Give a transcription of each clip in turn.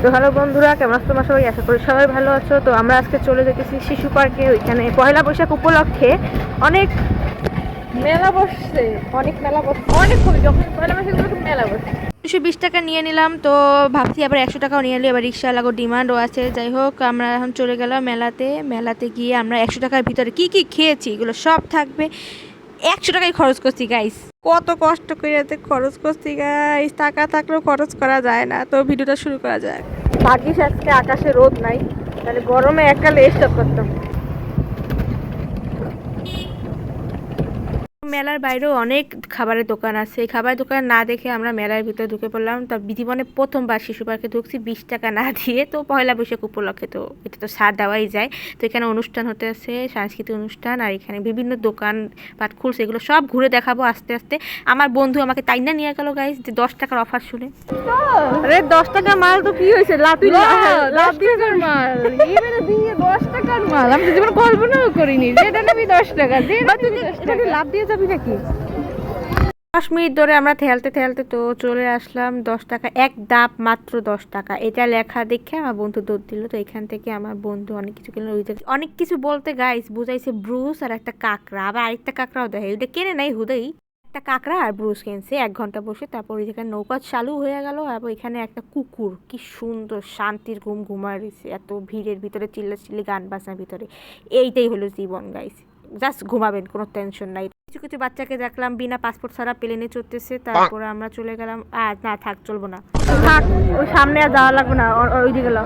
তো হ্যালো বন্ধুরা, কেমন আছো তোমরা সবাই? আশা করি সবাই ভালো আছো। তো আমরা আজকে চলে যেতেছি শিশু পার্কে। ওইখানে পয়লা বৈশাখ উপলক্ষে অনেক মেলা বসছে, অনেক খুবই যখন পয়লা বৈশাখ মেলা বসছে। 220 টাকা নিয়ে নিলাম, তো ভাবছি আবার 100 টাকাও নিয়ে নিলে এবার রিক্সা লাগো, ডিমান্ডও আছে। যাই হোক, আমরা এখন চলে গেলাম মেলাতে গিয়ে আমরা 100 টাকার ভিতরে কি কি খেয়েছি এগুলো সব থাকবে। 100 টাকাই খরচ করছি গাইস, কত কষ্ট করে খরচ করছি গাইস। টাকা থাকলেও খরচ করা যায় না। তো ভিডিওটা শুরু করা যায়। ভাগ্যিস আজকে আকাশে রোদ নাই, তাহলে গরমে এককালে স্টপ করতাম। মেলার বাইরেও অনেক খাবারের দোকান আছে। এই খাবারের দোকান না দেখে আমরা মেলার ভিতরে ঢুকে পড়লাম। তা জীবনে প্রথমবার শিশু পার্কে ঢুকছি 20 টাকা না দিয়ে। তো পয়লা বৈশাখ উপলক্ষে তো এটা তো ছাড় দেওয়াই যায়। তো এখানে অনুষ্ঠান হতে আছে, সাংস্কৃতিক অনুষ্ঠান, আর এখানে বিভিন্ন দোকান পাট খুলছে। এগুলো সব ঘুরে দেখাবো আস্তে আস্তে। আমার বন্ধু আমাকে তাই না নিয়ে গেল গাইস, যে 10 টাকার অফার শুনে। আরে 10 টাকা মাল তো কি হয়েছে, লাভ টাকার মাল, এবারে দিয়ে 10 টাকার মাল আমি তো জীবন কল্পনাও করিনি যে এটা নেবি 10 টাকা দিয়ে এটা লাভ দিয়ে যাবি নাকি। 10 মিনিট ধরে আমরা ঠেলতে তো চলে আসলাম 10 টাকা এক ডাব, মাত্র 10 টাকা। এটা লেখা দেখে আমার বন্ধু দৌড় দিল। তো এখান থেকে আমার বন্ধু অনেক কিছু কিনলো। অনেক কিছু বলতে গাইস বুঝাইছে ব্রুস আর একটা কাঁকড়া, আবার আরেকটা কাঁকড়াও দেখে। ওইটা কেনে নাই হুদাই, একটা কাঁকড়া আর ব্রুস কিনছে 1 ঘন্টা বসে। তারপর যেখানে নৌকা চালু হয়ে গেল, আর এখানে একটা কুকুর কি সুন্দর শান্তির ঘুম ঘুমায় রয়েছে এত ভিড়ের ভিতরে, চিল্লি গান বাজনার ভিতরে। এইটাই হলো জীবন গাইস, জাস্ট ঘুমাবেন, কোনো টেনশন নাই। কিছু কিছু বাচ্চাকে দেখলাম বিনা পাসপোর্ট ছাড়া প্লেনে চড়তেছে। তারপরে আমরা চলে গেলাম। না থাক, চলবো না, থাক, ওই সামনে আর যাওয়া লাগবে না, ওই দিকে গেলাম।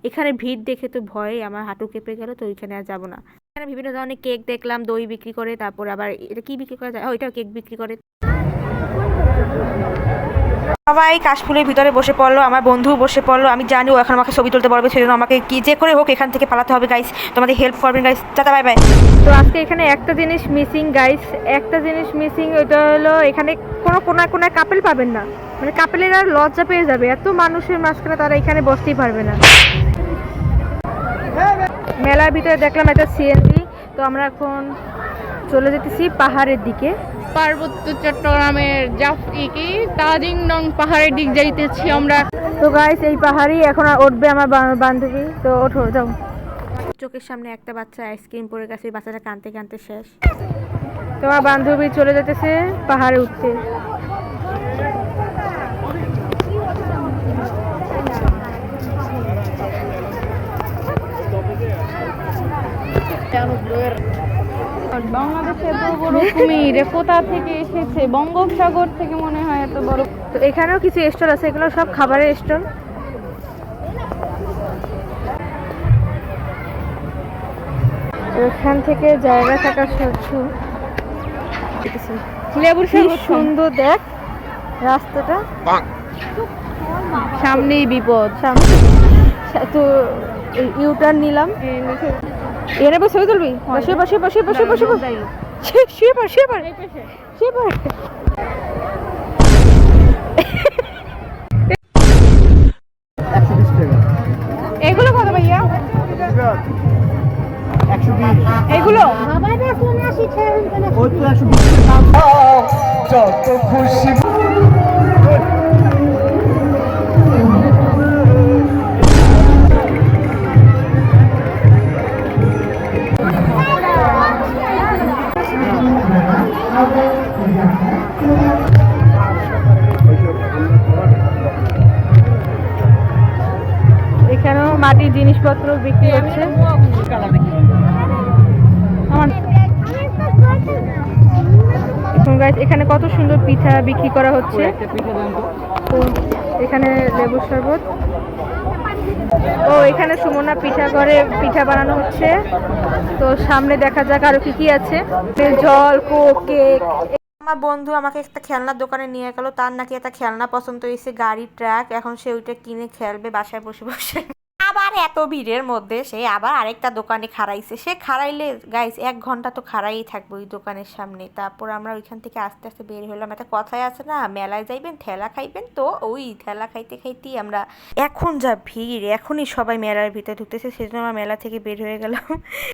এখানে ভিড় দেখে তো ভয়ে আমার হাঁটু কেঁপে গেল, তো ওইখানে আর যাবো না। এখানে বিভিন্ন ধরনের কেক দেখলাম, দই বিক্রি করে। তারপরে আবার এটা কি বিক্রি করা যায়, ওইটাও কেক বিক্রি করে। সবাই কাশফুলের ভিতরে বসে পড়লো, আমার বন্ধু বসে পড়লো। আমি জানি ও এখন আমাকে ছবি তুলতে পারবে, সেই জন্য আমাকে কি যে করে হোক এখান থেকে পালাতে হবে গাইস। তোমাদের হেল্প করবেন গাইস, টাটা বাই বাই। তো আজকে এখানে একটা জিনিস মিসিং গাইস, একটা জিনিস মিসিং। ওইটা হলো এখানে কোনো কোনায় কাপেল পাবেন না, মানে কাপেলের আর লজ্জা পেয়ে যাবে, এত মানুষের মাঝখানে তারা এখানে বসতেই পারবে না। মেলার ভিতরে দেখলাম একটা সিএনজি। তো আমরা এখন চলে যেতেছি পাহাড়ের দিকে, পার্বত্য চট্টগ্রামের তাজিং নং পাহাড়ের দিক যাইতেছি আমরা। তো গাইস এই পাহাড়ই এখন আর উঠবে আমার বান্ধবী। তো ওঠো, যাও। চোখের সামনে একটা বাচ্চা আইসক্রিম পড়ে গেছে, বাচ্চাটা কাঁদতে কাঁদতে শেষ। তোমার বান্ধবী চলে যেতেছে পাহাড়ে উঠতে। বাংলাদেশে এত বড় কুমির কোথা থেকে এসেছে? বঙ্গোপসাগর থেকে মনে হয় এত বড়। তো এখানেও কিছু স্টল আছে, এগুলো সব খাবারের স্টল। এখান থেকে জায়গা থাকা সত্ত্বেও লেবুর শরবত সুন্দর, দেখ রাস্তাটা, সামনেই বিপদ। তো ইউটার্ন নিলাম। এখানে বসে ছবি তুলবি? বসে বসে বসে বসে বসে শুয়ে পড়, শুয়ে পড়, শুয়ে পড়। এগুলো কত ভাইয়া? 120। এগুলো যত খুশি এখানেও মাটির জিনিসপত্র বিক্রি হচ্ছে। এখন গাইস এখানে কত সুন্দর পিঠা বিক্রি করা হচ্ছে। তো এখানে লেবুর শরবত, ও এখানে সুমনা পিঠা করে পিঠা বানানো হচ্ছে। তো সামনে দেখা যাক আরো কি কি আছে, জল, কোক, কেক। আমার বন্ধু আমাকে একটা খেলনার দোকানে নিয়ে গেল, তার নাকি একটা খেলনা পছন্দ হয়েছে, গাড়ি, ট্রাক। এখন সে ওইটা কিনে খেলবে বাসায় বসে বসে। আবার এত ভিড়ের মধ্যে সে আবার আরেকটা দোকানে খাড়াইছে। সে খাড়াইলে গাইস 1 ঘন্টা তো খাড়াই থাকবো ওই দোকানের সামনে। তারপর আমরা ওইখান থেকে আস্তে আস্তে বের হলাম। একটা কথাই আছে না, মেলায় যাইবেন ঠেলা খাইবেন, তো ওই ঠেলা খাইতে খাইতেই আমরা, এখন যা ভিড়, এখনই সবাই মেলার ভিতরে ঢুকতেছে, সেজন্য আমরা মেলা থেকে বের হয়ে গেলাম।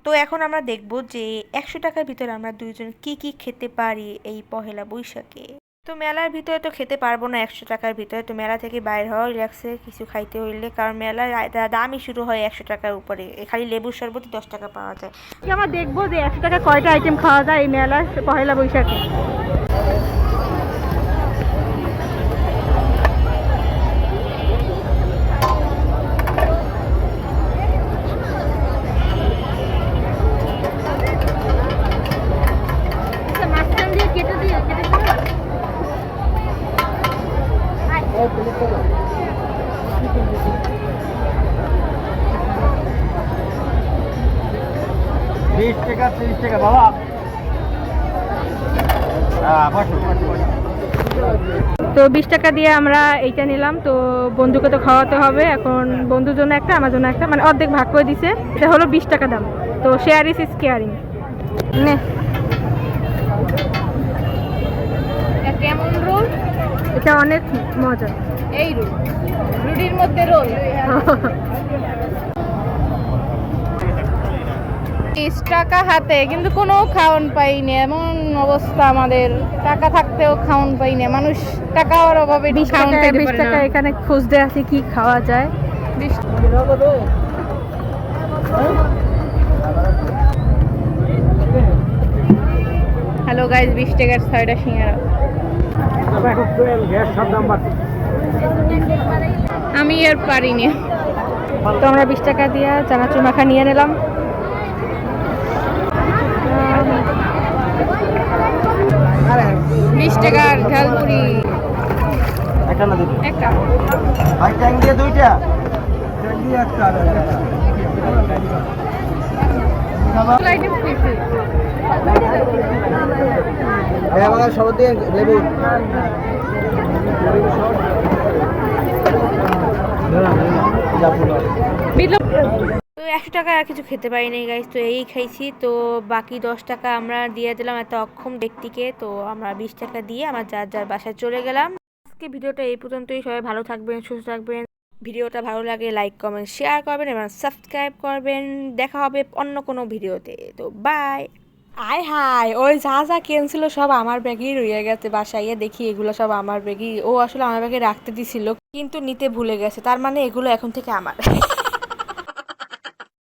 তো এখন আমরা দেখবো যে 100 টাকার ভিতরে আমরা দুইজন কি কি খেতে পারি এই পহেলা বৈশাখে। তো মেলার ভিতরে তো খেতে পারবো না 100 টাকার ভিতরে, তো মেলা থেকে বাইরে হওয়া রিল্যাক্সে কিছু খাইতে হইলে, কারণ মেলার দামই শুরু হয় 100 টাকার উপরে, খালি লেবুর শরবতই 10 টাকা পাওয়া যায়। আমরা দেখবো যে 100 টাকা কয়টা আইটেম খাওয়া যায় এই মেলার পহেলা বৈশাখে। টাকা 30 টাকা বাবা। তো 20 টাকা দিয়ে আমরা এইটা নিলাম, তো বন্ধুকে তো খাওয়াতে হবে, এখন বন্ধুর জন্য একটা আমার জন্য একটা, মানে অর্ধেক ভাগ করে দিছে। এটা হলো 20 টাকা দাম, তো শেয়ার ইজ কেয়ারিং। নে কেমন রোল? এটা অনেক মজা। এই রোল, রুটির মধ্যে রোল। 30 টাকা হাতে কিন্তু কোনো খাওয়ান পাইনি, এমন অবস্থা আমাদের। টাকা থাকতেও খাওয়ান পাইনি, মানুষ টাকার অভাবে 20 খাওয়ান টাকা পাইতে 20 পারে টাকা না। এখানে খুঁজতে আছি কি খাওয়া যায়। হ্যালো গাইজ, 20 টাকার 6টা সিঙ্গারা। আমি আর পারিনি। তো আমরা 20 টাকা দিয়ে চানাচুর মাখা নিয়ে নিলাম। 20 টাকার ঝালপুরি একটা না দুটো? একটা। ভাই ট্যাং দিয়ে দুইটা? ট্যাং দিয়ে একটা। আমাদের সব দিয়ে লেবু। তো 100 টাকা আর কিছু খেতে পারিনি গাইস, তো এই খাইছি। তো বাকি 10 টাকা আমরা দিয়ে দিলাম একটা অক্ষম ব্যক্তিকে। তো আমরা 20 টাকা দিয়ে আমার যার যার বাসায় চলে গেলাম। আজকে ভিডিওটা এই পর্যন্তই। সবাই ভালো থাকবেন, সুস্থ থাকবেন। ভিডিওটা ভালো লাগে লাইক কমেন্ট শেয়ার করবেন এবং সাবস্ক্রাইব করবেন। দেখা হবে অন্য কোনো ভিডিওতে। তো বাই। আয় হায়, ওই যা যা কিনছিল সব আমার ব্যাগেই রয়ে গেছে বাসায়। দেখি এগুলো সব আমার ব্যাগই, ও আসলে আমার ব্যাগে রাখতে দিছিল কিন্তু নিতে ভুলে গেছে, তার মানে এগুলো এখন থেকে আমার।